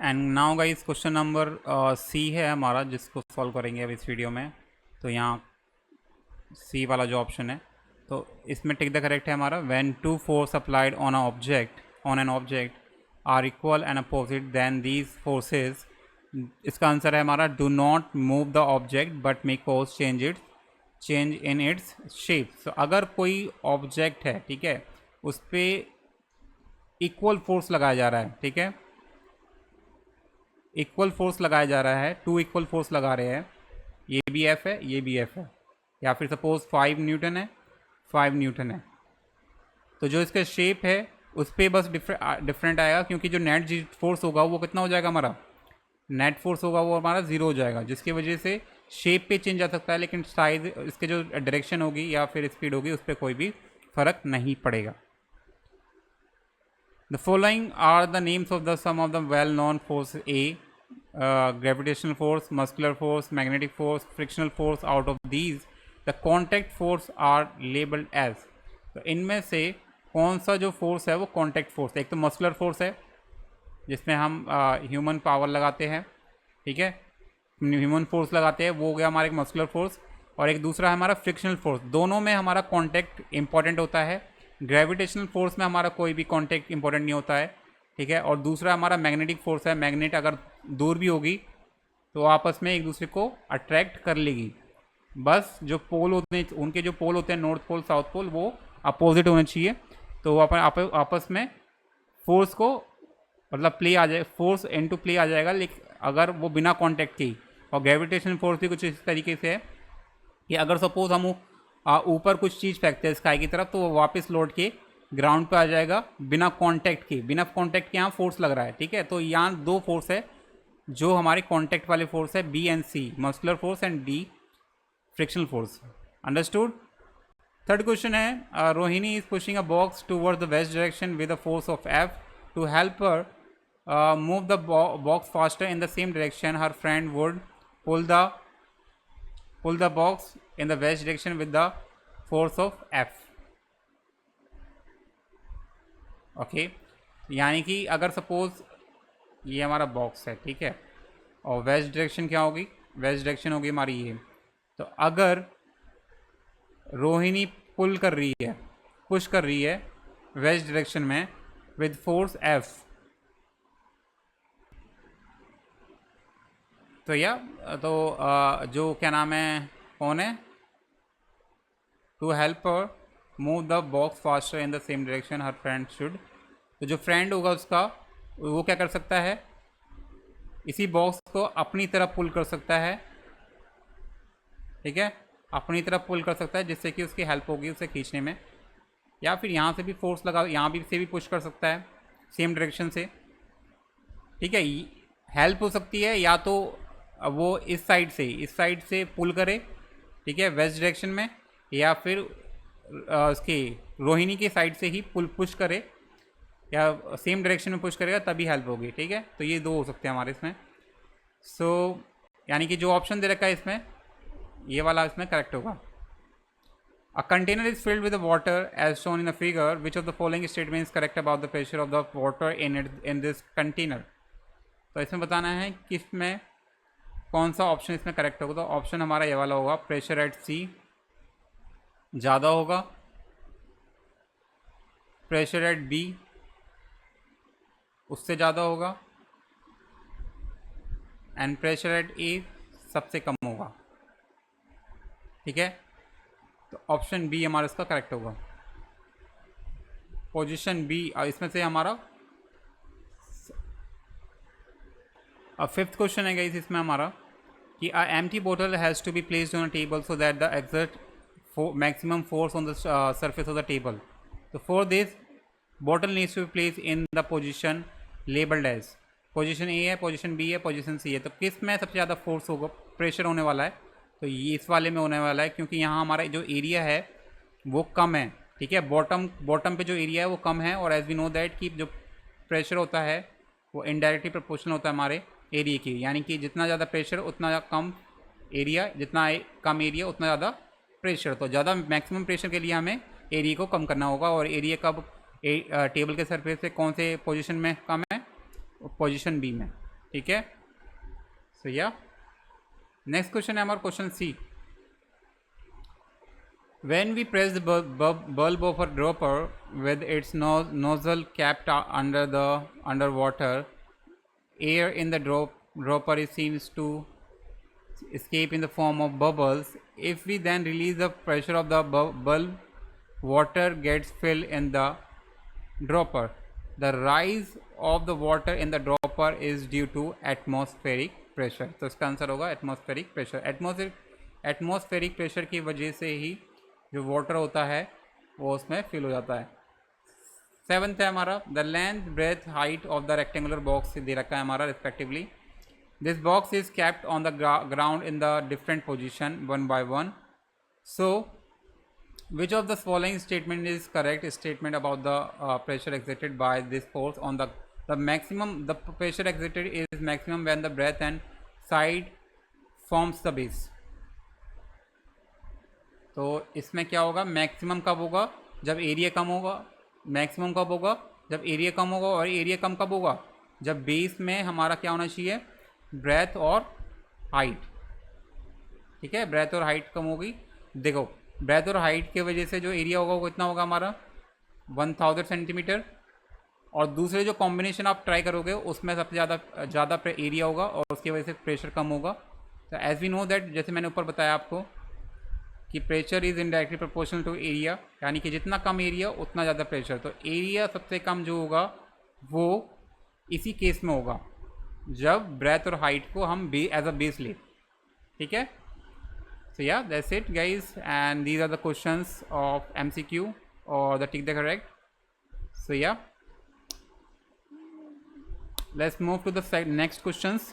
And now guys question number C है हमारा, जिसको सॉल्व करेंगे अब इस वीडियो में। तो यहाँ सी वाला जो ऑप्शन है, तो इसमें टिक द करेक्ट है हमारा। When two force applied on an object are equal and opposite then these forces, इसका आंसर है हमारा do not move the object but may cause change in its shape. तो अगर कोई ऑब्जेक्ट है, ठीक है, उस पर इक्वल फोर्स लगाया जा रहा है, ठीक है, इक्वल फोर्स लगाया जा रहा है, टू इक्वल फोर्स लगा रहे हैं, ये भी एफ है, ये भी एफ है, या फिर सपोज 5 न्यूटन है, 5 न्यूटन है, तो जो इसका शेप है उस पर बस डिफरेंट आएगा, क्योंकि जो नेट फोर्स होगा वो कितना हो जाएगा हमारा, नेट फोर्स होगा वो हमारा 0 हो जाएगा, जिसकी वजह से शेप पे चेंज आ सकता है, लेकिन साइज इसके जो डायरेक्शन होगी या फिर स्पीड होगी उस पर कोई भी फर्क नहीं पड़ेगा। The following are the names of some of the well-known forces: A. Gravitational force, muscular force, magnetic force, frictional force. Out of these, the contact force are labeled as. तो इनमें से कौन सा जो फोर्स है वो कॉन्टैक्ट फोर्स है? एक तो मस्कुलर फोर्स है, जिसमें हम ह्यूमन पावर लगाते हैं, ठीक है, ह्यूमन फोर्स लगाते हैं, वो हो गया हमारा एक मस्कुलर फोर्स। और एक दूसरा है हमारा फ्रिक्शनल फोर्स। दोनों में हमारा कॉन्टैक्ट इंपॉर्टेंट होता है। ग्रेविटेशनल फोर्स में हमारा कोई भी कॉन्टैक्ट इंपॉर्टेंट नहीं होता है, ठीक है। और दूसरा हमारा मैग्नेटिक फोर्स है। मैग्नेट अगर दूर भी होगी तो आपस में एक दूसरे को अट्रैक्ट कर लेगी, बस जो पोल होते हैं, उनके जो पोल होते हैं, नॉर्थ पोल साउथ पोल, वो अपोजिट होने चाहिए, तो वो आपस में फोर्स को मतलब प्ले आ जाए, फोर्स इनटू प्ले आ जाएगा। लेकिन अगर वो बिना कॉन्टैक्ट की, और ग्रेविटेशनल फोर्स भी कुछ इस तरीके से है कि अगर सपोज हम ऊपर कुछ चीज़ फेंकते हैं स्काई की तरफ, तो वो वापस लौट के ग्राउंड पे आ जाएगा बिना कांटेक्ट के। बिना कांटेक्ट के यहाँ फोर्स लग रहा है, ठीक है। तो यहाँ दो फोर्स है जो हमारे कांटेक्ट वाले फोर्स है, B and C, muscular force and D frictional force. Understood. Third question है, Rohini is pushing a box towards the west direction with a force of F to help her move the box faster in the same direction her friend would pull the box in the west direction with the force of F। Okay, यानी कि अगर suppose ये हमारा box है, ठीक है, और west direction क्या होगी, वेस्ट डायरेक्शन होगी हमारी ये। तो अगर रोहिणी पुल कर रही है, पुश कर रही है वेस्ट डायरेक्शन में विद फोर्स F, तो जो क्या नाम है, कौन है, to help move the box faster in the same direction her friend should. तो जो फ्रेंड होगा उसका, वो क्या कर सकता है, इसी बॉक्स को अपनी तरफ पुल कर सकता है, ठीक है, अपनी तरफ पुल कर सकता है, जिससे कि उसकी हेल्प होगी उसे खींचने में। या फिर यहाँ से भी फोर्स लगा, यहाँ भी से भी पुश कर सकता है सेम डायरेक्शन से, ठीक है। हेल्प हो सकती है या तो वो इस साइड से पुल करे, ठीक है, वेस्ट डायरेक्शन में, या फिर उसकी रोहिणी की साइड से ही पुश करे, या सेम डायरेक्शन में पुश करेगा तभी हेल्प होगी, ठीक है। तो ये दो हो सकते हैं हमारे इसमें। सो यानी कि जो ऑप्शन दे रखा है इसमें, ये वाला इसमें करेक्ट होगा। A container is filled with water as shown in the figure, which of the following statement is correct about the pressure of the water in this container. तो इसमें बताना है कि इसमें कौन सा ऑप्शन इसमें करेक्ट होगा। तो ऑप्शन हमारा ये वाला होगा, प्रेशर एट सी ज़्यादा होगा, प्रेशर एट बी उससे ज़्यादा होगा, एंड प्रेशर एट ए सबसे कम होगा, ठीक है। तो ऑप्शन बी हमारा इसका करेक्ट होगा, पोजीशन बी। इसमें से हमारा अब फिफ्थ क्वेश्चन है गाइस इसमें हमारा कि अ एम्प्टी बोतल has to be placed on a table so that the exert maximum force on the surface of the table. तो for this bottle needs to be place in the position labelled as. Position A है, position B है, position C है। तो किस में सबसे ज़्यादा force होगा, प्रेशर होने वाला है, तो ये इस वाले में होने वाला है, क्योंकि यहाँ हमारा जो एरिया है वो कम है, ठीक है। बॉटम पे जो एरिया है वो कम है, और एज वी नो दैट कि जो प्रेशर होता है वो इनडायरेक्टली प्रोपोर्शनल होता है हमारे एरिया की, यानी कि जितना ज़्यादा प्रेशर उतना कम एरिया, जितना कम एरिया उतना ज़्यादा प्रेशर। तो ज़्यादा मैक्सिमम प्रेशर के लिए हमें एरिया को कम करना होगा, और एरिया कब टेबल के सरफेस से कौन से पोजीशन में कम है, पोजीशन बी में। ठीक है. सो या नेक्स्ट क्वेश्चन है हमारा question C. When we press the bulb of a dropper with its nozzle capped under water, air in the dropper seems to escape in the form of bubbles. If we then release the pressure of the bulb, water gets filled in the dropper. The rise of the water in the dropper is due to atmospheric pressure. तो इसका answer होगा atmospheric pressure. Atmospheric pressure की वजह से ही जो water होता है वो उसमें फिल हो जाता है. 7th है हमारा. The length breadth height of the rectangular box दे रखा है हमारा respectively. This box is kept on the ground in the different position one by one. So which of the following statement is correct statement about the pressure exerted by this force on the maximum. The pressure exerted is maximum when the breath and side forms the base. तो इसमें क्या होगा, maximum कब होगा, जब area कम होगा. Maximum कब होगा, जब एरिया कम होगा. और एरिया कम कब होगा, जब बेस में हमारा क्या होना चाहिए, ब्रेथ और हाइट. ठीक है, ब्रेथ और हाइट कम होगी. देखो ब्रेथ और हाइट की वजह से जो एरिया होगा वो कितना होगा हमारा 1000 सेंटीमीटर. और दूसरे जो कॉम्बिनेशन आप ट्राई करोगे उसमें सबसे ज़्यादा एरिया होगा और उसकी वजह से प्रेशर कम होगा. तो एज वी नो दैट, जैसे मैंने ऊपर बताया आपको कि pressure is indirectly proportional to area, यानी कि जितना कम एरिया उतना ज़्यादा प्रेशर. तो एरिया सबसे कम जो होगा वो इसी केस में होगा जब ब्रेथ और हाइट को हम एज अ बेस ले. ठीक है. So yeah, that's it guys, and these are the questions of MCQ or the tick the correct. So yeah, let's move to the next questions.